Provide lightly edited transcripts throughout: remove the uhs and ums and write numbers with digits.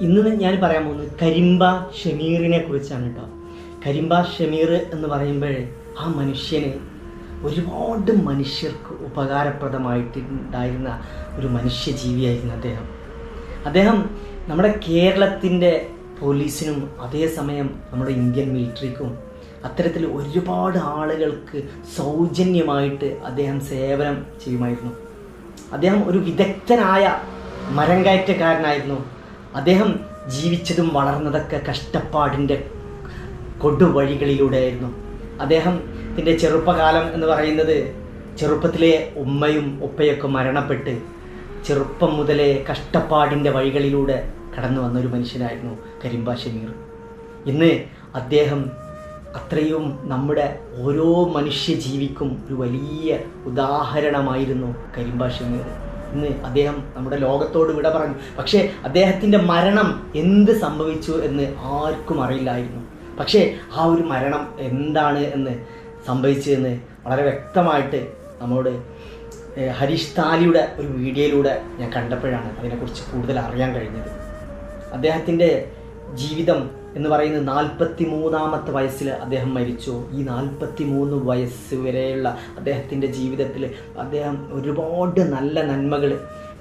ഇന്ന് ഞാൻ പറയാൻ പോകുന്നത് കരിമ്പ ഷമീറിനെ കുറിച്ചാണ് കേട്ടോ. കരിമ്പ ഷമീർ എന്ന് പറയുമ്പോൾ ആ മനുഷ്യന് ഒരുപാട് മനുഷ്യർക്ക് ഉപകാരപ്രദമായിട്ടുണ്ടായിരുന്ന ഒരു മനുഷ്യജീവിയായിരുന്നു അദ്ദേഹം നമ്മുടെ കേരളത്തിൻ്റെ പോലീസിനും അതേസമയം നമ്മുടെ ഇന്ത്യൻ മിലിറ്ററിക്കും അത്തരത്തിൽ ഒരുപാട് ആളുകൾക്ക് സൗജന്യമായിട്ട് അദ്ദേഹം സേവനം ചെയ്യുമായിരുന്നു. അദ്ദേഹം ഒരു വിദഗ്ധനായ മരം കയറ്റക്കാരനായിരുന്നു. അദ്ദേഹം ജീവിച്ചതും വളർന്നതൊക്കെ കഷ്ടപ്പാടിൻ്റെ കൊടുവഴികളിലൂടെയായിരുന്നു. അദ്ദേഹത്തിൻ്റെ ചെറുപ്പകാലം എന്ന് പറയുന്നത് ചെറുപ്പത്തിലെ ഉമ്മയും ഉപ്പയൊക്കെ മരണപ്പെട്ട് ചെറുപ്പം മുതലേ കഷ്ടപ്പാടിൻ്റെ വഴികളിലൂടെ കടന്നു വന്നൊരു മനുഷ്യനായിരുന്നു കരിമ്പ ഷമീർ. ഇന്ന് അദ്ദേഹം അത്രയും നമ്മുടെ ഓരോ മനുഷ്യജീവിക്കും ഒരു വലിയ ഉദാഹരണമായിരുന്നു കരിമ്പ ഷമീർ. ഇന്ന് അദ്ദേഹം നമ്മുടെ ലോകത്തോട് വിട പറഞ്ഞു. പക്ഷേ അദ്ദേഹത്തിൻ്റെ മരണം എന്ത് സംഭവിച്ചു എന്ന് ആർക്കും അറിയില്ലായിരുന്നു. പക്ഷേ ആ ഒരു മരണം എന്താണ് എന്ന് സംഭവിച്ചതെന്ന് വളരെ വ്യക്തമായിട്ട് നമ്മോട് ഹരീഷ് താലിയുടെ ഒരു വീഡിയോയിലൂടെ ഞാൻ കണ്ടപ്പോഴാണ് അതിനെക്കുറിച്ച് കൂടുതൽ അറിയാൻ കഴിഞ്ഞത്. അദ്ദേഹത്തിൻ്റെ ജീവിതം എന്ന് പറയുന്നത് 43-ാമത്തെ വയസ്സിൽ അദ്ദേഹം മരിച്ചു. ഈ 43 വയസ്സ് വരെയുള്ള അദ്ദേഹത്തിൻ്റെ ജീവിതത്തിൽ അദ്ദേഹം ഒരുപാട് നല്ല നന്മകൾ,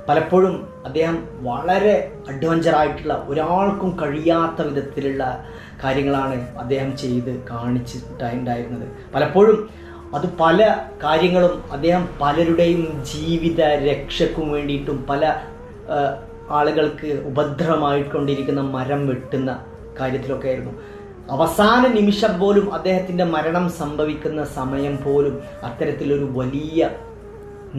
പലപ്പോഴും അദ്ദേഹം വളരെ അഡ്വഞ്ചറായിട്ടുള്ള ഒരാൾക്കും കഴിയാത്ത വിധത്തിലുള്ള കാര്യങ്ങളാണ് അദ്ദേഹം ചെയ്ത് കാണിച്ചിട്ടുണ്ടായിരുന്നത്. പലപ്പോഴും അത് പല കാര്യങ്ങളും അദ്ദേഹം പലരുടെയും ജീവിത രക്ഷയ്ക്കും വേണ്ടിയിട്ടും പല ആളുകൾക്ക് ഉപദ്രവമായിക്കൊണ്ടിരിക്കുന്ന മരം വെട്ടുന്ന കാര്യത്തിലൊക്കെ ആയിരുന്നു. അവസാന നിമിഷം പോലും അദ്ദേഹത്തിൻ്റെ മരണം സംഭവിക്കുന്ന സമയം പോലും അത്തരത്തിലൊരു വലിയ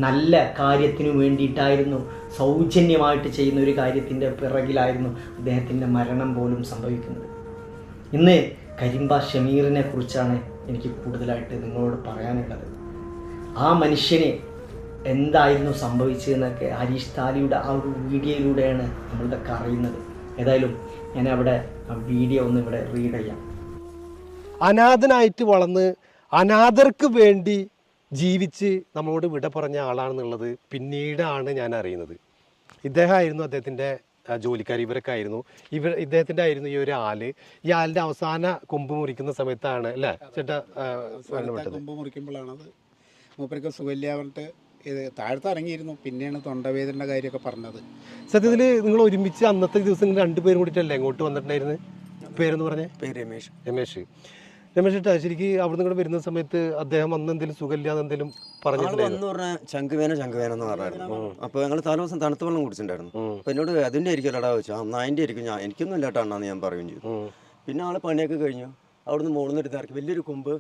നല്ല കാര്യത്തിനു വേണ്ടിയിട്ടായിരുന്നു, സൗജന്യമായിട്ട് ചെയ്യുന്ന ഒരു കാര്യത്തിൻ്റെ പിറകിലായിരുന്നു അദ്ദേഹത്തിൻ്റെ മരണം പോലും സംഭവിക്കുന്നത്. ഇന്ന് കരിമ്പ ഷമീറിനെ കുറിച്ചാണ് എനിക്ക് കൂടുതലായിട്ട് നിങ്ങളോട് പറയാനുള്ളത്. ആ മനുഷ്യന് എന്തായിരുന്നു സംഭവിച്ചതെന്നൊക്കെ ഹരീഷ് താലിയുടെ ആ ഒരു വീഡിയോയിലൂടെയാണ് നമ്മളിതൊക്കെ അറിയുന്നത്. ഏതായാലും ഞാൻ അവിടെ ആ വീഡിയോ ഒന്ന് ഇവിടെ റീഡ് ചെയ്യാം. അനാഥനായിട്ട് വളർന്ന് അനാഥർക്ക് വേണ്ടി ജീവിച്ച് നമ്മളോട് വിട പറഞ്ഞ ആളാണെന്നുള്ളത് പിന്നീടാണ് ഞാൻ അറിയുന്നത്. ഇദ്ദേഹമായിരുന്നു അദ്ദേഹത്തിൻ്റെ ജോലിക്കാർ, ഇവരൊക്കെ ആയിരുന്നു. ഇദ്ദേഹത്തിൻ്റെ ആയിരുന്നു ഈ ഒരു ആല്. ഈ ആലിൻ്റെ അവസാന കൊമ്പ് മുറിക്കുന്ന സമയത്താണ് അല്ലേ ചേട്ടാ കൊമ്പ് മുറിക്കുമ്പോഴാണത് മൂപ്പർക്ക് സുഖമില്ല പറഞ്ഞിട്ട് ഇത് താഴത്ത് ഇറങ്ങിയിരുന്നു. പിന്നെയാണ് തൊണ്ടവേദനയുടെ കാര്യമൊക്കെ പറഞ്ഞത്. സത്യത്തിൽ നിങ്ങൾ ഒരുമിച്ച് അന്നത്തെ ദിവസം നിങ്ങൾ രണ്ടുപേരും കൂടിയിട്ടല്ലേ ഇങ്ങോട്ട് വന്നിട്ടുണ്ടായിരുന്നു? പേരെന്ന് പറഞ്ഞേ? പേര് രമേഷ് ഏട്ടാ, ശരിക്കും അവിടെ നിന്ന് വരുന്ന സമയത്ത് അദ്ദേഹം അന്ന് എന്തെങ്കിലും സുഖമില്ലാന്ന് എന്തെങ്കിലും പറഞ്ഞിട്ടുണ്ടായിരുന്നു? പറഞ്ഞാൽ ചങ്കുവേന എന്ന് പറഞ്ഞായിരുന്നു. അപ്പോൾ ഞങ്ങൾ തലേദിവസം തണുത്ത വെള്ളം കുടിച്ചിട്ടുണ്ടായിരുന്നു. അപ്പോൾ എന്നോട് അതിൻ്റെ ആയിരിക്കും അല്ലടാ വെച്ചാൽ അതിൻ്റെ ആയിരിക്കും, എനിക്കൊന്നും ഇല്ലാട്ടാണെന്ന് ഞാൻ പറയുകയും ചെയ്തു. പിന്നെ ആൾ പണിയൊക്കെ കഴിഞ്ഞു അവിടുന്ന് മുകളിൽ നിന്ന് എടുത്തിറക്കി വലിയൊരു കൊമ്പ്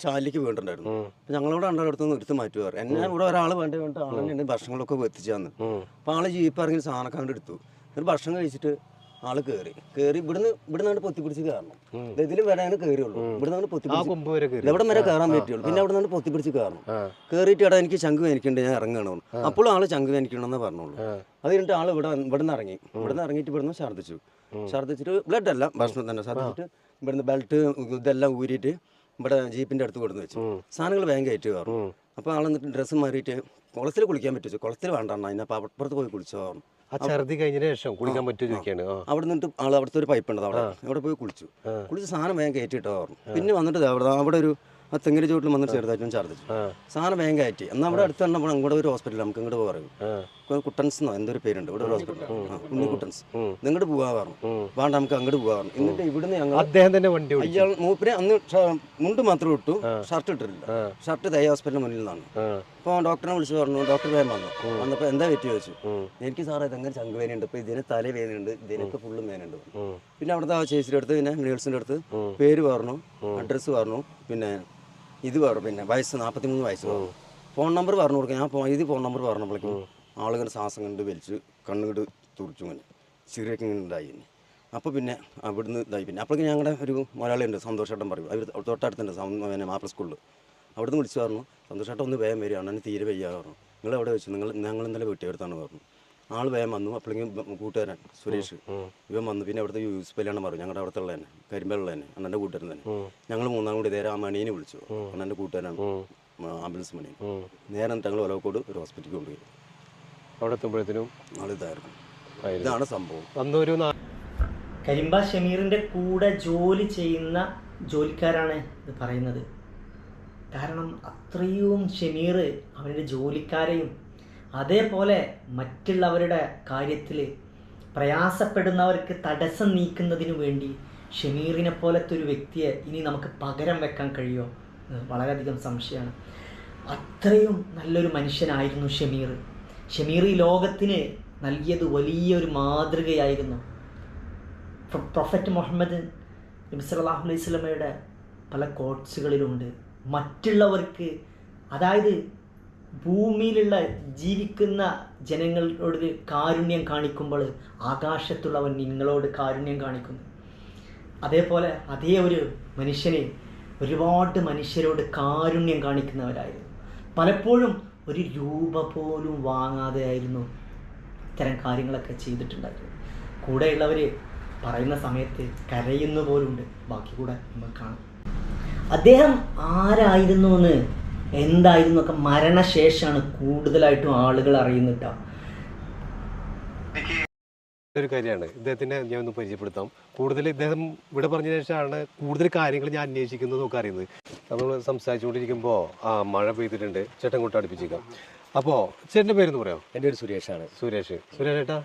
ചാലിലേക്ക് വീണിട്ടുണ്ടായിരുന്നു. അപ്പം ഞങ്ങളോട് അടുത്തുനിന്ന് എടുത്ത് മാറ്റുമാറ്. എന്നെ ഇവിടെ ഒരാൾ വേണ്ട ആളെന്നെ ഭക്ഷണങ്ങളൊക്കെ എത്തിച്ചാന്ന്. അപ്പോൾ ആൾ ജീപ്പ് ഇറങ്ങി സാധനമൊക്കെ അങ്ങോട്ട് എടുത്തു. എന്നിട്ട് ഭക്ഷണം കഴിച്ചിട്ട് ആള് കയറി ഇവിടുന്ന് പൊത്തിപ്പിടിച്ച് കയറണം. ഇതിലും വരാനും കയറിയുള്ളൂ. ഇവിടുന്ന് പൊത്തിപ്പിടിച്ച് എവിടെ വരെ കയറാൻ പറ്റുള്ളൂ. പിന്നെ അവിടെ നിന്ന് പൊത്തിപ്പിടിച്ച് കയറണം. കയറിയിട്ട് ഇടാ എനിക്ക് ചങ്ക് വേനിക്കുന്നുണ്ട്, ഞാൻ ഇറങ്ങണം. അപ്പോഴും ആള് ചങ്ക് വേനിക്കണമെന്ന് പറഞ്ഞോളൂ. അത് കഴിഞ്ഞിട്ട് ആള് ഇവിടുന്ന് ഇറങ്ങിയിട്ട് ഇവിടുന്ന് ഛർദ്ദിച്ചിട്ട് ബ്ലഡ് അല്ല ഭക്ഷണം തന്നെ ഛർദ്ദിച്ചിട്ട് ഇവിടുന്ന് ബെൽറ്റ് ഇതെല്ലാം ഊരിയിട്ട് ഇവിടെ ജീപ്പിൻ്റെ അടുത്ത് കൊടുന്ന് വെച്ചു. സാധനങ്ങൾ വേഗം കയറ്റി കയറും. അപ്പോൾ ആൾ എന്നിട്ട് ഡ്രസ്സ് മാറിയിട്ട് കുളത്തിൽ കുളിക്കാൻ പറ്റുമോ? കുളത്തിൽ വേണ്ടെണ്ണ, അതിനപ്പോൾ അപ്പുറത്ത് പോയി കുളിച്ചോ പറഞ്ഞു. ഛർദി കഴിഞ്ഞതിന് ശേഷം കുളിക്കാൻ പറ്റുമോ? അവിടെ നിന്നിട്ട് ആൾ അവിടുത്തെ ഒരു പൈപ്പ് ഉണ്ട്, അവിടെ പോയി കുളിച്ചു സാധനം വേഗം കയറ്റിട്ടോ പറഞ്ഞു. പിന്നെ വന്നിട്ട് അവിടെ ഒരു ആ തെങ്ങിൻ്റെ ചുവട്ടിൽ വന്നിട്ട് ചെറുതായിട്ടും ഛർദ്ദിച്ചു. സാധനം വേഗം കയറ്റി. എന്നാൽ അവിടെ അടുത്ത് തന്നെ അങ്ങോട്ട് ഒരു ഹോസ്പിറ്റൽ നമുക്ക് ഇങ്ങോട്ട് പറയും, കുട്ടൻസ് എന്നോ എന്തൊരു പേരുണ്ട് ഇവിടെ ഒരു ഹോസ്പിറ്റൽ, ഉണ്ണി കുട്ടൻസ്. നിങ്ങോട്ട് പോകാൻ പറഞ്ഞു. വേണ്ട നമുക്ക് അങ്ങോട്ട് പോകാൻ പറഞ്ഞു. എന്നിട്ട് ഇവിടുന്ന് ഞങ്ങൾ അദ്ദേഹം തന്നെ വണ്ടി അയാൾ മൂപ്പര് അന്ന് മുണ്ട് മാത്രമേ ഇട്ടു, ഷർട്ട് ഇട്ടിട്ടില്ല. ഷർട്ട് ദയ ഹോസ്പിറ്റലിന് മുന്നിൽ നിന്നാണ്. അപ്പോൾ ഡോക്ടറിനെ വിളിച്ച് പറഞ്ഞു. ഡോക്ടർ വേഗം വന്നപ്പോൾ എന്താ പറ്റി ചോദിച്ചു. എനിക്ക് സാറേ ഇതെങ്ങനെ ചങ്ക് വേനയുണ്ട്, ഇപ്പോൾ ഇതിന് തല വേനയുണ്ട്, ഇതിനൊക്കെ ഫുള്ളും വേനയുണ്ട്. പിന്നെ അവിടുത്തെ ആ ചേച്ചിയുടെ അടുത്ത് പിന്നെ നേഴ്സിൻ്റെ അടുത്ത് പേര് പറഞ്ഞു, അഡ്രസ്സ് പറഞ്ഞു, പിന്നെ ഇത് പറഞ്ഞു, പിന്നെ വയസ്സ് 43 വയസ്സ് പറഞ്ഞു. ഫോൺ നമ്പർ പറഞ്ഞു കൊടുക്കാം. ഞാൻ ഫോൺ നമ്പർ പറഞ്ഞപ്പോഴേക്കും ആളുകൾ ശ്വാസം കണ്ട് വലിച്ച് കണ്ണുകണ്ട് തുറിച്ചു ഇങ്ങനെ ചെറിയൊക്കെ ഇങ്ങനെ ഉണ്ടായി. അപ്പോൾ പിന്നെ അവിടുന്ന് ഇതായി. പിന്നെ അപ്പോഴേക്കും ഞങ്ങളുടെ ഒരു മലയാളിയുണ്ട്, സന്തോഷേട്ടൻ പറയും, അവർ തൊട്ടടുത്തുണ്ട് പിന്നെ മാപ്പിള സ്കൂളിൽ. അവിടുന്ന് വിളിച്ച് പറഞ്ഞു, സന്തോഷേട്ടൻ ഒന്ന് വേഗം വരികയാണ്, എന്നെ തീരെ വയ്യ പറഞ്ഞു. നിങ്ങൾ എവിടെ വെച്ചു? ഞങ്ങൾ ഇന്നലെ വീട്ടിലെടുത്താണ് പറഞ്ഞു. ആൾ വേഗം വന്നു. അപ്പോഴേക്കും കൂട്ടുകാരൻ സുരേഷ് ഇവൻ വന്നു. പിന്നെ അവിടുത്തെ യൂസ് പല്ലാണ് പറഞ്ഞു, ഞങ്ങളുടെ അവിടുത്തെ ഉള്ള തന്നെ കരിമ്പലുള്ള തന്നെ അണ്ണൻ്റെ കൂട്ടുകാരൻ തന്നെ. ഞങ്ങൾ മൂന്നാം കൂടി നേരെ ആ മണീനെ വിളിച്ചു. അണ്ണൻ്റെ കൂട്ടുകാരാണ് ആംബുലൻസ് മണി. നേരെ എന്നിട്ട് ഞങ്ങൾ ഒലവക്കോട് ഒരു ഹോസ്പിറ്റലിൽ കൊണ്ടുപോയി. അവിടെ എത്തുമ്പോഴത്തേനും ആളിതായിരുന്നു. ഇതാണ് സംഭവം. അന്നൊരു കരിമ്പ ഷമീറിൻ്റെ കൂടെ ജോലി ചെയ്യുന്ന ജോലിക്കാരാണ് ഇത് പറയുന്നത്. കാരണം അത്രയും ഷമീർ അവരുടെ ജോലിക്കാരെയും അതേപോലെ മറ്റുള്ളവരുടെ കാര്യത്തിൽ പ്രയാസപ്പെടുന്നവർക്ക് തടസ്സം നീക്കുന്നതിനു വേണ്ടി ഷമീറിനെ പോലത്തെ ഒരു വ്യക്തിയെ ഇനി നമുക്ക് പകരം വെക്കാൻ കഴിയുമോ? വളരെയധികം സംശയമാണ്. അത്രയും നല്ലൊരു മനുഷ്യനായിരുന്നു ഷമീർ. ഷമീർ ഈ ലോകത്തിന് നൽകിയത് വലിയൊരു മാതൃകയായിരുന്നു. പ്രൊഫറ്റ് മുഹമ്മദ് നബി സല്ലല്ലാഹു അലൈഹി വസല്ലമയുടെ പല കോട്സുകളിലുണ്ട് മറ്റുള്ളവർക്ക്, അതായത് ഭൂമിയിലുള്ള ജീവിക്കുന്ന ജനങ്ങളോട് കാരുണ്യം കാണിക്കുമ്പോൾ ആകാശത്തുള്ളവൻ നിങ്ങളോട് കാരുണ്യം കാണിക്കുന്നു. അതേപോലെ അതേ ഒരു മനുഷ്യനെ ഒരുപാട് മനുഷ്യരോട് കാരുണ്യം കാണിക്കുന്നവരായിരുന്നു. പലപ്പോഴും ഒരു രൂപ പോലും വാങ്ങാതെ ആയിരുന്നു ഇത്തരം കാര്യങ്ങളൊക്കെ ചെയ്തിട്ടുണ്ടായിരുന്നു. കൂടെയുള്ളവർ പറയുന്ന സമയത്ത് കരയുന്ന പോലുണ്ട്. ബാക്കി കൂടെ നമുക്ക് കാണാം. അദ്ദേഹം ആരായിരുന്നു എന്ന് എന്തായിരുന്നു ഒക്കെ മരണശേഷമാണ് കൂടുതലായിട്ടും ആളുകൾ അറിയുന്നിട്ടോ. ഒരു കാര്യമാണ് ഇദ്ദേഹത്തിനെ ഞാൻ ഒന്ന് പരിചയപ്പെടുത്താം. കൂടുതൽ ഇദ്ദേഹം ഇവിടെ പറഞ്ഞ ശേഷമാണ് കൂടുതൽ കാര്യങ്ങൾ ഞാൻ അന്വേഷിക്കുന്നതൊക്കെ അറിയുന്നത്. നമ്മൾ സംസാരിച്ചുകൊണ്ടിരിക്കുമ്പോൾ മഴ പെയ്തിട്ടുണ്ട്. ചേട്ടൻ കൂട്ട് അടുപ്പിച്ചേക്കാം. അപ്പോൾ ചേട്ടൻ്റെ പേരെന്ന് പറയാം? എൻ്റെ ഒരു സുരേഷാണ്. സുരേഷ് ഏട്ടാ,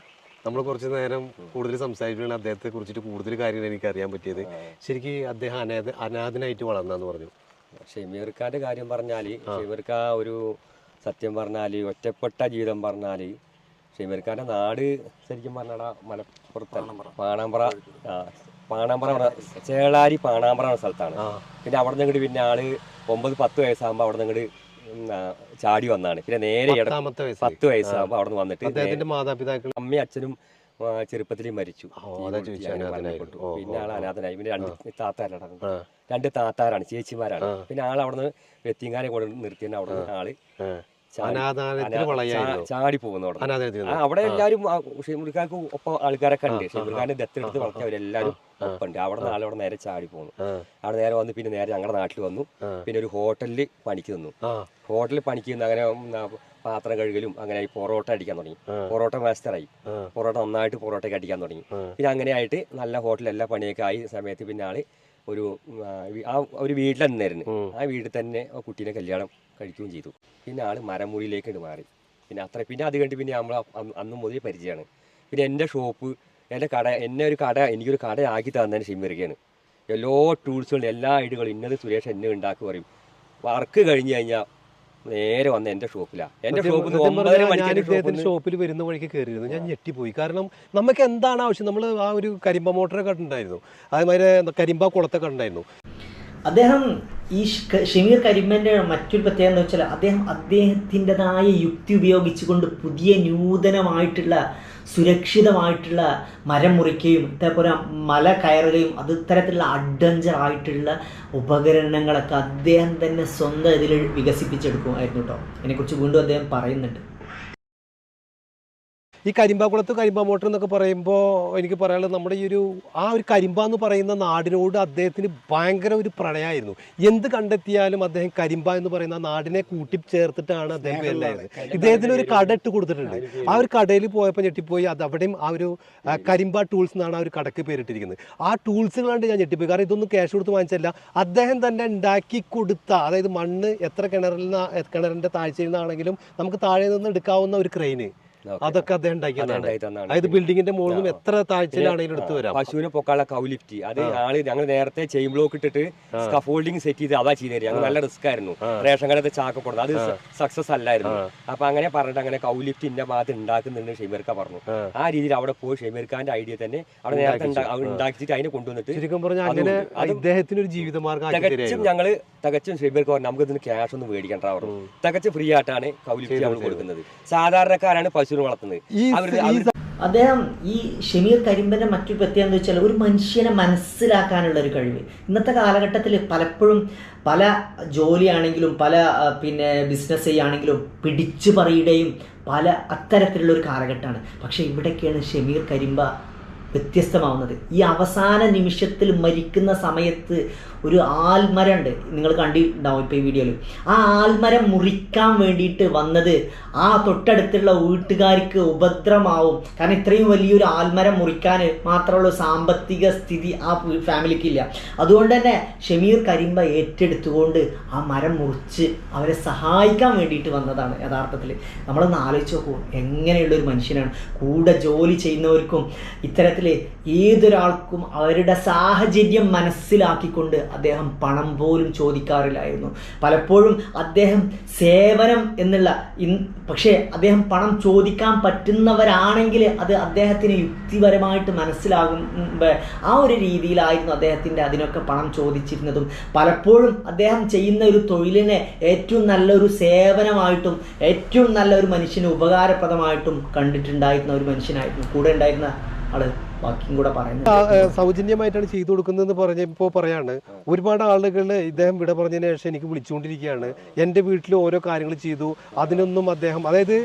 നമ്മൾ കുറച്ച് നേരം കൂടുതൽ സംസാരിക്കുകയാണ്. അദ്ദേഹത്തെ കുറിച്ചിട്ട് കൂടുതൽ കാര്യങ്ങൾ എനിക്ക് അറിയാൻ പറ്റിയത്. ശരിക്കും അദ്ദേഹം അനാഥനായിട്ട് വളർന്നാന്ന് പറഞ്ഞു. ഷമീർക്കാൻ്റെ കാര്യം പറഞ്ഞാൽ, ഷമീർക്ക ഒരു സത്യം പറഞ്ഞാൽ ഒറ്റപ്പെട്ട ജീവിതം പറഞ്ഞാൽ, ഷമീർക്കാൻ്റെ നാട് ശരിക്കും പറഞ്ഞാൽ മലപ്പുറത്താണ്, പാണാമ്പ്ര ചേളാരി പാണാമ്പ്ര എന്ന സ്ഥലത്താണ്. പിന്നെ അവിടെ നിന്ന് ഇങ്ങോട്ട് പിന്നെ ആള് 9-10 വയസ്സാകുമ്പോൾ അവിടെ നിന്ന് ഇങ്ങോട്ട് ചാടി വന്നാണ്. പിന്നെ നേരെ 10 വയസ്സാകുമ്പോൾ അവിടെ നിന്ന് വന്നിട്ട് മാതാപിതാക്കൾ അമ്മയും അച്ഛനും ചെറുപ്പത്തിൽ മരിച്ചു. പിന്നെ ആൾ അനാഥനായി. പിന്നെ 2 താത്താരാണ്, 2 താത്താരാണ്, ചേച്ചിമാരാണ്. പിന്നെ ആൾ അവിടെ നിന്ന് വെത്തിങ്ങാനെ കൊണ്ട് നിർത്തിയ അവിടെ നിന്ന് ആള് ചാടി പോകുന്നു. അവിടെ എല്ലാവരും ഷമീർക്കാർക്ക് ഒപ്പം ആൾക്കാരൊക്കെ ഉണ്ട്. ഷമീർഖാന്റെ ദത്തെടുത്ത് വളർത്തിയവരെല്ലാവരും ഒപ്പം ഉണ്ട്. അവിടെ നിന്ന് ആളവിടെ നേരെ ചാടി പോകുന്നു. അവിടെ നേരെ വന്നു. പിന്നെ നേരെ ഞങ്ങളുടെ നാട്ടിൽ വന്നു. പിന്നെ ഒരു ഹോട്ടലിൽ പണിക്ക് നിന്നു. ഹോട്ടലിൽ പണിക്ക് നിന്ന് അങ്ങനെ പാത്രം കഴുകലും അങ്ങനെ പൊറോട്ട അടിക്കാൻ തുടങ്ങി. പൊറോട്ട മാസ്റ്ററായി. പൊറോട്ട നന്നായിട്ട് പൊറോട്ടയ്ക്ക് അടിക്കാൻ തുടങ്ങി. പിന്നെ അങ്ങനെയായിട്ട് നല്ല ഹോട്ടലിൽ എല്ലാ പണിയൊക്കെ ആയി സമയത്ത് പിന്നെ ആള് ഒരു വീട്ടിൽ നിന്നായിരുന്നു. ആ വീട്ടിൽ തന്നെ കുട്ടീനെ കല്യാണം കഴിക്കുകയും ചെയ്തു. പിന്നെ ആള് മരമുറിയിലേക്ക് മാറി. പിന്നെ അത് കഴിഞ്ഞിട്ട് പിന്നെ നമ്മൾ അന്ന് മുതൽ പരിചയമാണ്. പിന്നെ എൻ്റെ ഷോപ്പ്, എൻ്റെ കട, എനിക്കൊരു കട ആക്കി തന്നതിന് ഷമീർക്കയാണ്. എല്ലാ ടൂൾസുകളും എല്ലാ ഐഡിയകളും ഇന്നത് സുരേഷ് എന്നെ ഉണ്ടാക്കി പറയും. വർക്ക് കഴിഞ്ഞ് കഴിഞ്ഞാൽ നേരെ വന്ന് എൻ്റെ ഷോപ്പിലാണ്. എൻ്റെ ഷോപ്പിൽ 9:30 മണിക്ക് ഷോപ്പിൽ വരുന്ന വഴിക്ക് കയറിയിരുന്നു. ഞാൻ ഞെട്ടിപ്പോയി. കാരണം നമുക്ക് എന്താണ് ആവശ്യം? നമ്മൾ ആ ഒരു കരിമ്പ മോട്ടറൊക്കെ ഉണ്ടായിരുന്നു, അതേമാതിരി കരിമ്പ കുളത്തൊക്കെ ഉണ്ടായിരുന്നു. അദ്ദേഹം ഈ ഷമീർ കരിമ്പൻ്റെ മറ്റൊരു പ്രത്യേകത എന്ന് വെച്ചാൽ അദ്ദേഹത്തിൻ്റെതായ യുക്തി ഉപയോഗിച്ചുകൊണ്ട് പുതിയ നൂതനമായിട്ടുള്ള സുരക്ഷിതമായിട്ടുള്ള മരം മുറിക്കുകയും അതേപോലെ മല കയറുകയും അത് ഇത്തരത്തിലുള്ള അഡ്വഞ്ചർ ആയിട്ടുള്ള ഉപകരണങ്ങളൊക്കെ അദ്ദേഹം തന്നെ സ്വന്തം ഇതിൽ വികസിപ്പിച്ചെടുക്കുമായിരുന്നു കേട്ടോ. അതിനെക്കുറിച്ച് വീണ്ടും അദ്ദേഹം പറയുന്നുണ്ട്. ഈ കരിമ്പാക്കുളത്ത് കരിമ്പ മോട്ടർ എന്നൊക്കെ പറയുമ്പോൾ എനിക്ക് പറയാനുള്ളത് നമ്മുടെ ഈ ഒരു കരിമ്പ എന്ന് പറയുന്ന നാടിനോട് അദ്ദേഹത്തിന് ഭയങ്കര ഒരു പ്രണയമായിരുന്നു. എന്ത് കണ്ടെത്തിയാലും അദ്ദേഹം കരിമ്പ എന്ന് പറയുന്ന നാടിനെ കൂട്ടിച്ചേർത്തിട്ടാണ് അദ്ദേഹം പേരിലായത്. ഇദ്ദേഹത്തിന് ഒരു കട ഇട്ട് കൊടുത്തിട്ടുണ്ട്. ആ ഒരു കടയിൽ പോയപ്പോൾ ഞെട്ടിപ്പോയി. അത് അവിടെയും ആ ഒരു കരിമ്പ ടൂൾസ് എന്നാണ് ആ ഒരു കടക്ക് പേരിട്ടിരിക്കുന്നത്. ആ ടൂൾസുകളാണ്ട് ഞാൻ ഞെട്ടിപ്പോയി. കാരണം ഇതൊന്നും ക്യാഷ് കൊടുത്ത് വാങ്ങിച്ചല്ല, അദ്ദേഹം തന്നെ ഉണ്ടാക്കി കൊടുത്ത, അതായത് മണ്ണ് എത്ര കിണറിൻ്റെ താഴ്ചയിൽ നിന്നാണെങ്കിലും നമുക്ക് താഴെ നിന്ന് എടുക്കാവുന്ന ഒരു ക്രെയിന്, അതൊക്കെ അദ്ദേഹം ഉണ്ടാക്കിയതാണ്. അതായത് ബിൽഡിങ്ങിന്റെ മുകളിലും എത്ര താഴ്ചയിലാണെങ്കിലും എടുത്തു വരാം. പശുവിനെ പൊക്കാനുള്ള കൗലിഫ്റ്റ് അത് ഞങ്ങൾ നേരത്തെ ചെയിൻ ബ്ലോക്ക് ഇട്ടിട്ട് സ്കഫോൾഡിങ് സെറ്റ് ചെയ്ത് അതാ ചെയ്തു തരും. ഞങ്ങൾ നല്ല റിസ്ക് ആയിരുന്നു. റേഷൻ കടത്തെ ചാക്ക കൊടുത്തു, അത് സക്സസ് അല്ലായിരുന്നു. അപ്പൊ അങ്ങനെ പറഞ്ഞിട്ട് അങ്ങനെ കൗലിഫ്റ്റ് ഇന്ന ഭാഗത്ത് ഉണ്ടാക്കുന്നുണ്ട് ഷമീർക്ക പറഞ്ഞു. ആ രീതിയിൽ അവിടെ പോയി ഷമീർഖാന്റെ ഐഡിയ തന്നെ അവിടെ നേരത്തെ ഉണ്ടാക്കിയിട്ട് അതിനെ കൊണ്ടുവന്നിട്ട് ശരിക്കും പറഞ്ഞാൽ അങ്ങനെ അദ്ദേഹത്തിന് ഒരു ജീവിതമാർഗ്ഗം തികച്ചും ഷമീർക്ക പറഞ്ഞു നമുക്ക് ഇതിന് ക്യാഷ് ഒന്നും മേടിക്കണ്ട പറഞ്ഞു. തികച്ചും ഫ്രീ ആയിട്ടാണ് കൗലിഫ്റ്റ് നമ്മൾ കൊടുക്കുന്നത്. സാധാരണക്കാരാണ് പശുവിനെ വളർത്തുന്നത്. അദ്ദേഹം ഈ ഷമീർ കരിമ്പൻ്റെ മറ്റൊരു പ്രത്യേകത എന്ന് വെച്ചാൽ ഒരു മനുഷ്യനെ മനസ്സിലാക്കാനുള്ള ഒരു കഴിവ്. ഇന്നത്തെ കാലഘട്ടത്തിൽ പലപ്പോഴും പല ജോലിയാണെങ്കിലും പല ബിസിനസ് ചെയ്യുകയാണെങ്കിലും പിടിച്ചു പറയുകയും പല അത്തരത്തിലുള്ള ഒരു കാലഘട്ടമാണ്. പക്ഷേ ഇവിടേക്കാണ് ഷമീർ കരിമ്പ വ്യത്യസ്തമാവുന്നത്. ഈ അവസാന നിമിഷത്തിൽ മരിക്കുന്ന സമയത്ത് ഒരു ആൽമരമുണ്ട്, നിങ്ങൾ കണ്ടിട്ടുണ്ടാവും ഇപ്പോൾ ഈ വീഡിയോയിൽ. ആ ആൽമരം മുറിക്കാൻ വേണ്ടിയിട്ട് വന്നത് ആ തൊട്ടടുത്തുള്ള വീട്ടുകാർക്ക് ഉപദ്രവമാവും. കാരണം ഇത്രയും വലിയൊരു ആൽമരം മുറിക്കാൻ മാത്രമുള്ള സാമ്പത്തിക സ്ഥിതി ആ ഫാമിലിക്കില്ല. അതുകൊണ്ട് തന്നെ ഷമീർ കരിമ്പ ഏറ്റെടുത്തുകൊണ്ട് ആ മരം മുറിച്ച് അവരെ സഹായിക്കാൻ വേണ്ടിയിട്ട് വന്നതാണ് യഥാർത്ഥത്തിൽ. നമ്മളൊന്ന് ആലോചിച്ച് നോക്കൂ, എങ്ങനെയുള്ളൊരു മനുഷ്യനാണ്. കൂടെ ജോലി ചെയ്യുന്നവർക്കും ഇത്തരത്തിൽ ഏതൊരാൾക്കും അവരുടെ സാഹചര്യം മനസ്സിലാക്കിക്കൊണ്ട് അദ്ദേഹം പണം പോലും ചോദിക്കാറില്ലായിരുന്നു. പലപ്പോഴും അദ്ദേഹം സേവനം എന്നുള്ള പക്ഷേ അദ്ദേഹം പണം ചോദിക്കാൻ പറ്റുന്നവരാണെങ്കിൽ അത് അദ്ദേഹത്തിന് യുക്തിപരമായിട്ട് മനസ്സിലാകുമ്പോൾ ആ ഒരു രീതിയിലായിരുന്നു അദ്ദേഹത്തിൻ്റെ അതിനൊക്കെ പണം ചോദിച്ചിരുന്നതും. പലപ്പോഴും അദ്ദേഹം ചെയ്യുന്ന ഒരു തൊഴിലിനെ ഏറ്റവും നല്ലൊരു സേവനമായിട്ടും ഏറ്റവും നല്ലൊരു മനുഷ്യന് ഉപകാരപ്രദമായിട്ടും കണ്ടിട്ടുണ്ടായിരുന്ന ഒരു മനുഷ്യനായിരുന്നു. കൂടെ ഉണ്ടായിരുന്ന ആള് ബാക്കിയും കൂടെ പറയുന്നത് സൗജന്യമായിട്ടാണ് ചെയ്തു കൊടുക്കുന്നതെന്ന് പറഞ്ഞപ്പോൾ പറയാണ് ഒരുപാട് ആളുകൾ ഇദ്ദേഹം വിട പറഞ്ഞതിന് ശേഷം എനിക്ക് വിളിച്ചുകൊണ്ടിരിക്കുകയാണ്. എൻ്റെ വീട്ടിൽ ഓരോ കാര്യങ്ങൾ ചെയ്തു, അതിനൊന്നും അദ്ദേഹം, അതായത്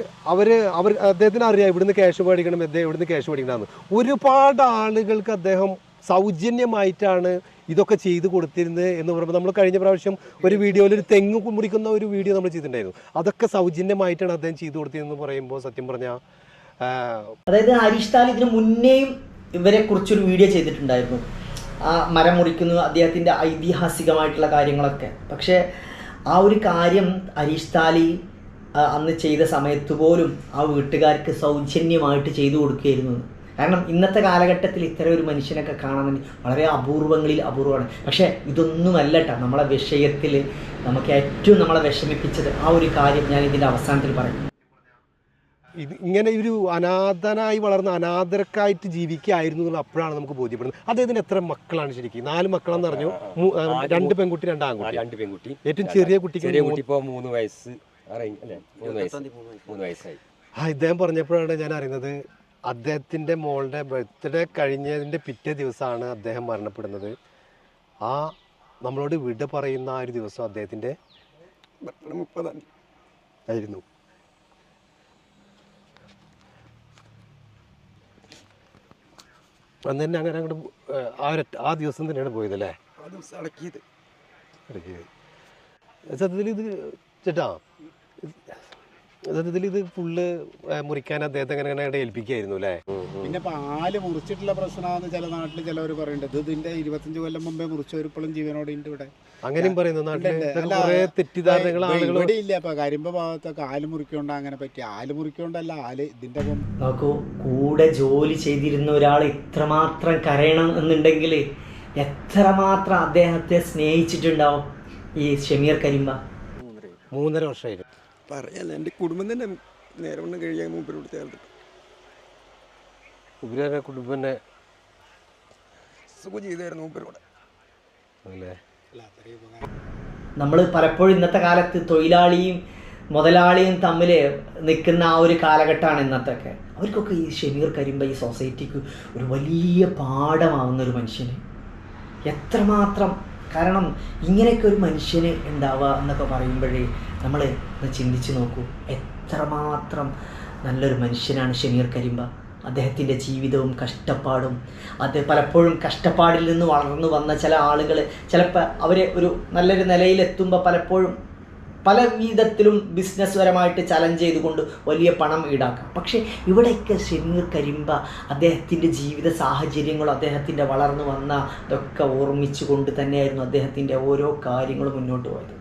അദ്ദേഹത്തിന് അറിയാം ഇവിടുന്ന് ക്യാഷ് മേടിക്കണം, ഇവിടുന്ന് ക്യാഷ് മേടിക്കണമെന്ന്. ഒരുപാട് ആളുകൾക്ക് അദ്ദേഹം സൗജന്യമായിട്ടാണ് ഇതൊക്കെ ചെയ്തു കൊടുത്തിരുന്നത് എന്ന് പറയുമ്പോൾ നമ്മൾ കഴിഞ്ഞ പ്രാവശ്യം ഒരു വീഡിയോയിൽ ഒരു തെങ്ങ് മുറിക്കുന്ന ഒരു വീഡിയോ നമ്മൾ ചെയ്തിട്ടുണ്ടായിരുന്നു. അതൊക്കെ സൗജന്യമായിട്ടാണ് അദ്ദേഹം ചെയ്തു കൊടുത്തതെന്ന് പറയുമ്പോൾ സത്യം പറഞ്ഞാൽ അതായത് ഹരീഷ് താൽ ഇതിന് മുന്നേയും ഇവരെ കുറിച്ചൊരു വീഡിയോ ചെയ്തിട്ടുണ്ടായിരുന്നു. ആ മരം മുറിക്കുന്നു, അദ്ദേഹത്തിൻ്റെ ഐതിഹാസികമായിട്ടുള്ള കാര്യങ്ങളൊക്കെ. പക്ഷേ ആ ഒരു കാര്യം ഹരീഷ് താലി അന്ന് ചെയ്ത സമയത്ത് പോലും ആ വീട്ടുകാർക്ക് സൗജന്യമായിട്ട് ചെയ്തു കൊടുക്കുകയായിരുന്നു. കാരണം ഇന്നത്തെ കാലഘട്ടത്തിൽ ഇത്തരം ഒരു മനുഷ്യനൊക്കെ കാണാൻ വളരെ അപൂർവങ്ങളിൽ അപൂർവമാണ്. പക്ഷേ ഇതൊന്നുമല്ല കേട്ടോ നമ്മളെ വിഷയത്തിൽ നമുക്ക് ഏറ്റവും നമ്മളെ വിഷമിപ്പിച്ചത് ആ ഒരു കാര്യം ഞാൻ ഇതിൻ്റെ അവസാനത്തിൽ പറയും. ഇങ്ങനെ ഒരു അനാഥനായി വളർന്ന അനാഥർക്കായിട്ട് ജീവിക്കുകയായിരുന്നു എന്നുള്ള അപ്പോഴാണ് നമുക്ക് ബോധ്യപ്പെടുന്നത്. അദ്ദേഹത്തിന് എത്ര മക്കളാണ് ശരിക്കും? 4 മക്കളെന്ന് പറഞ്ഞു. 2 പെൺകുട്ടി 2 ആൺകുട്ടി. 2 പെൺകുട്ടി. ഏറ്റവും ചെറിയ കുട്ടിക്ക് ഇപ്പോൾ 3 വയസ്സ് അല്ലേ? 3 വയസ്സായി. ഇദ്ദേഹം പറഞ്ഞപ്പോഴാണ് ഞാൻ അറിയുന്നത് അദ്ദേഹത്തിൻ്റെ മോളുടെ ബർത്ത്ഡേ കഴിഞ്ഞതിൻ്റെ പിറ്റേ ദിവസമാണ് അദ്ദേഹം മരണപ്പെടുന്നത്. നമ്മളോട് വിട പറയുന്ന ആ ഒരു ദിവസം അദ്ദേഹത്തിൻ്റെ 30 ആയിരുന്നു. അന്ന് തന്നെ അങ്ങനെ അങ്ങോട്ട് ആ ദിവസം തന്നെയാണ് പോയതല്ലേ? ആ ദിവസം അടക്കിയത്. സത്യത്തിൽ ഇത് ചേട്ടാ, സത്യത്തിൽ ഇത് ഫുള്ള് മുറിക്കാൻ അദ്ദേഹത്തെ അങ്ങനെ ഏൽപ്പിക്കുകയായിരുന്നു അല്ലേ? പിന്നെ ഇപ്പൊ ആല് മുറിച്ചിട്ടുള്ള പ്രശ്നമാണെന്ന് ചില നാട്ടിൽ ചിലവർ പറയുന്നുണ്ട്. ഇതിന്റെ 25 കൊല്ലം മുമ്പേ മുറിച്ചവരിപ്പോഴും ജീവനോടെ ഉണ്ട് ഇവിടെ. അങ്ങനെയും പറയുന്നു നാട്ടില് തെറ്റിദ്ധാരണകൾ ആളുകൾ ഇവിടെ ഇല്ല. ഇപ്പൊ കരിമ്പ ഭാഗത്തൊക്കെ ആല് മുറിക്കൊണ്ട് അങ്ങനെ പറ്റി. ആല് മുറിക്കൊണ്ടല്ല, ആല് ഇതിന്റെ നോക്കൂ, കൂടെ ജോലി ചെയ്തിരുന്ന ഒരാൾ ഇത്രമാത്രം കരയണം എന്നുണ്ടെങ്കിൽ എത്രമാത്രം അദ്ദേഹത്തെ സ്നേഹിച്ചിട്ടുണ്ടാവും ഈ ഷമീർ കരിമ്പ. 3.5 വർഷമായിരുന്നു. പറയാല്ല, എൻ്റെ കുടുംബം തന്നെ നേരെ ഒന്നും കഴിയാൻ മൂപ്പരോട് ചേർത്തിട്ട് ഉപരിയുടെ കുടുംബം തന്നെ സുഖം ചെയ്തായിരുന്നു മൂപ്പരോട് അല്ലേ? നമ്മൾ പലപ്പോഴും ഇന്നത്തെ കാലത്ത് തൊഴിലാളിയും മുതലാളിയും തമ്മിൽ നിൽക്കുന്ന ആ ഒരു കാലഘട്ടമാണ് ഇന്നത്തെയൊക്കെ. അവർക്കൊക്കെ ഈ ഷമീർ കരിമ്പ ഈ സൊസൈറ്റിക്ക് ഒരു വലിയ പാഠമാവുന്ന ഒരു മനുഷ്യന്. എത്രമാത്രം, കാരണം ഇങ്ങനെയൊക്കെ ഒരു മനുഷ്യന് ഉണ്ടാവുക എന്നൊക്കെ പറയുമ്പോഴേ നമ്മൾ ചിന്തിച്ച് നോക്കൂ, എത്രമാത്രം നല്ലൊരു മനുഷ്യനാണ് ഷമീർ കരിമ്പ. അദ്ദേഹത്തിൻ്റെ ജീവിതവും കഷ്ടപ്പാടും, അത് പലപ്പോഴും കഷ്ടപ്പാടിൽ നിന്ന് വളർന്നു വന്ന ചില ആളുകൾ ചിലപ്പോൾ അവർ ഒരു നല്ലൊരു നിലയിലെത്തുമ്പോൾ പലപ്പോഴും പല വിധത്തിലും ബിസിനസ് പരമായിട്ട് ചലഞ്ച് ചെയ്തുകൊണ്ട് വലിയ പണം ഈടാക്കാം. പക്ഷേ ഇവിടെയൊക്കെ ഷമീർ കരിമ്പ അദ്ദേഹത്തിൻ്റെ ജീവിത സാഹചര്യങ്ങളും അദ്ദേഹത്തിൻ്റെ വളർന്നു വന്ന ഇതൊക്കെ ഓർമ്മിച്ചു കൊണ്ട് തന്നെയായിരുന്നു അദ്ദേഹത്തിൻ്റെ ഓരോ കാര്യങ്ങളും മുന്നോട്ട് പോയത്.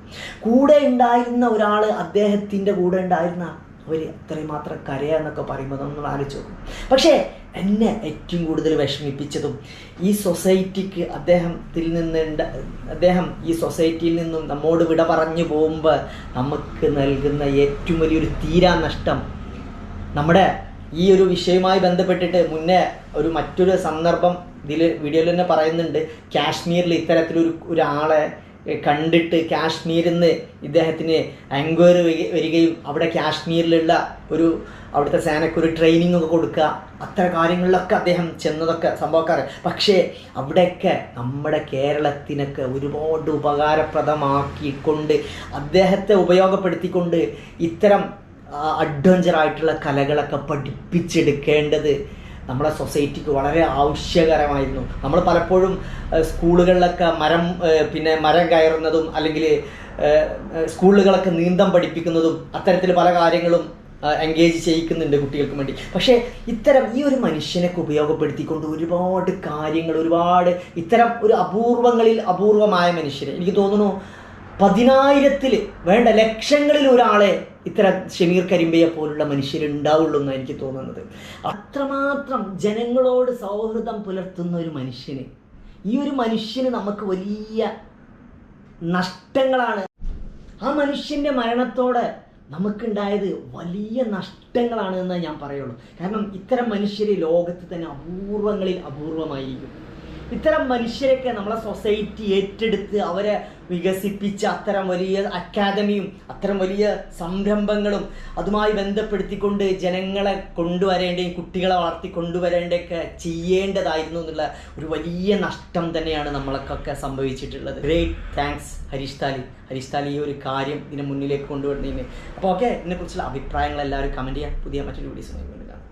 കൂടെ ഉണ്ടായിരുന്ന ഒരാൾ, അദ്ദേഹത്തിൻ്റെ കൂടെ ഉണ്ടായിരുന്ന അവർ അത്രയും മാത്രം കരയാന്നൊക്കെ പറയുമ്പോൾ നമ്മൾ ആലോചിച്ച് നോക്കും. പക്ഷേ എന്നെ ഏറ്റവും കൂടുതൽ വിഷമിപ്പിച്ചതും ഈ സൊസൈറ്റിക്ക് അദ്ദേഹം ഈ സൊസൈറ്റിയിൽ നിന്നും നമ്മോട് വിട പറഞ്ഞു പോകുമ്പോൾ നമുക്ക് നൽകുന്ന ഏറ്റവും വലിയൊരു നഷ്ടം, നമ്മുടെ ഈ ഒരു വിഷയവുമായി ബന്ധപ്പെട്ടിട്ട് മുന്നേ മറ്റൊരു സന്ദർഭം വീഡിയോയിൽ തന്നെ പറയുന്നുണ്ട്. കാശ്മീരിൽ ഒരാളെ കണ്ടിട്ട് കാശ്മീരിൽ നിന്ന് ഇദ്ദേഹത്തിന് എൻക്വയറി വരികയും അവിടെ കാശ്മീരിലുള്ള അവിടുത്തെ സേനയ്ക്ക് ഒരു ട്രെയിനിങ് ഒക്കെ കൊടുക്കുക, അത്തരം കാര്യങ്ങളിലൊക്കെ അദ്ദേഹം ചെന്നതൊക്കെ സംഭവക്കാറ്. പക്ഷേ അവിടെയൊക്കെ നമ്മുടെ കേരളത്തിനൊക്കെ ഒരുപാട് ഉപകാരപ്രദമാക്കിക്കൊണ്ട് അദ്ദേഹത്തെ ഉപയോഗപ്പെടുത്തിക്കൊണ്ട് ഇത്തരം അഡ്വഞ്ചറായിട്ടുള്ള കലകളൊക്കെ പഠിപ്പിച്ചെടുക്കേണ്ടത് നമ്മുടെ സൊസൈറ്റിക്ക് വളരെ ആവശ്യകരമായിരുന്നു. നമ്മൾ പലപ്പോഴും സ്കൂളുകളിലൊക്കെ മരം കയറുന്നതും അല്ലെങ്കിൽ സ്കൂളുകളൊക്കെ നീന്തം പഠിപ്പിക്കുന്നതും അത്തരത്തിൽ പല കാര്യങ്ങളും എൻഗേജ് ചെയ്യിക്കുന്നുണ്ട് കുട്ടികൾക്ക് വേണ്ടി. പക്ഷേ ഇത്തരം ഈ ഒരു മനുഷ്യനൊക്കെ ഉപയോഗപ്പെടുത്തിക്കൊണ്ട് ഒരുപാട് കാര്യങ്ങൾ, ഒരുപാട് ഇത്തരം ഒരു അപൂർവമായ മനുഷ്യരെ, എനിക്ക് തോന്നുന്നു 10,000-ൽ വേണ്ട ലക്ഷങ്ങളിൽ ഒരാളെ ഇത്തരം ഷമീർ കരിമ്പയെ പോലുള്ള മനുഷ്യരുണ്ടാവുള്ളൂ എന്നാണ് എനിക്ക് തോന്നുന്നത്. അത്രമാത്രം ജനങ്ങളോട് സൗഹൃദം പുലർത്തുന്ന ഒരു മനുഷ്യന്, ഈ ഒരു മനുഷ്യന് നമുക്ക് വലിയ നഷ്ടങ്ങളാണ്. ആ മനുഷ്യൻ്റെ മരണത്തോടെ നമുക്കുണ്ടായത് വലിയ നഷ്ടങ്ങളാണ് എന്ന് ഞാൻ പറയുള്ളൂ. കാരണം ഇത്തരം മനുഷ്യർ ലോകത്ത് തന്നെ അപൂർവമായിരിക്കും. ഇത്തരം മനുഷ്യരൊക്കെ നമ്മളെ സൊസൈറ്റി ഏറ്റെടുത്ത് അവരെ വികസിപ്പിച്ച അത്തരം വലിയ അക്കാദമിയും അത്തരം വലിയ സംരംഭങ്ങളും അതുമായി ബന്ധപ്പെടുത്തിക്കൊണ്ട് ജനങ്ങളെ കൊണ്ടുവരേണ്ടയും കുട്ടികളെ വളർത്തി കൊണ്ടുവരേണ്ടതൊക്കെ ചെയ്യേണ്ടതായിരുന്നു എന്നുള്ള ഒരു വലിയ നഷ്ടം തന്നെയാണ് നമ്മൾക്കൊക്കെ സംഭവിച്ചിട്ടുള്ളത്. ഗ്രേറ്റ് താങ്ക്സ് ഹരീഷ് താലി ഈ ഒരു കാര്യം ഇതിന് മുന്നിലേക്ക് കൊണ്ടുവരുന്നതിന്. അപ്പോൾ ഓക്കെ, ഇതിനെക്കുറിച്ചുള്ള അഭിപ്രായങ്ങൾ എല്ലാവരും കമൻറ്റ് ചെയ്യാം. പുതിയ മറ്റൊരു വീഡിയോസ്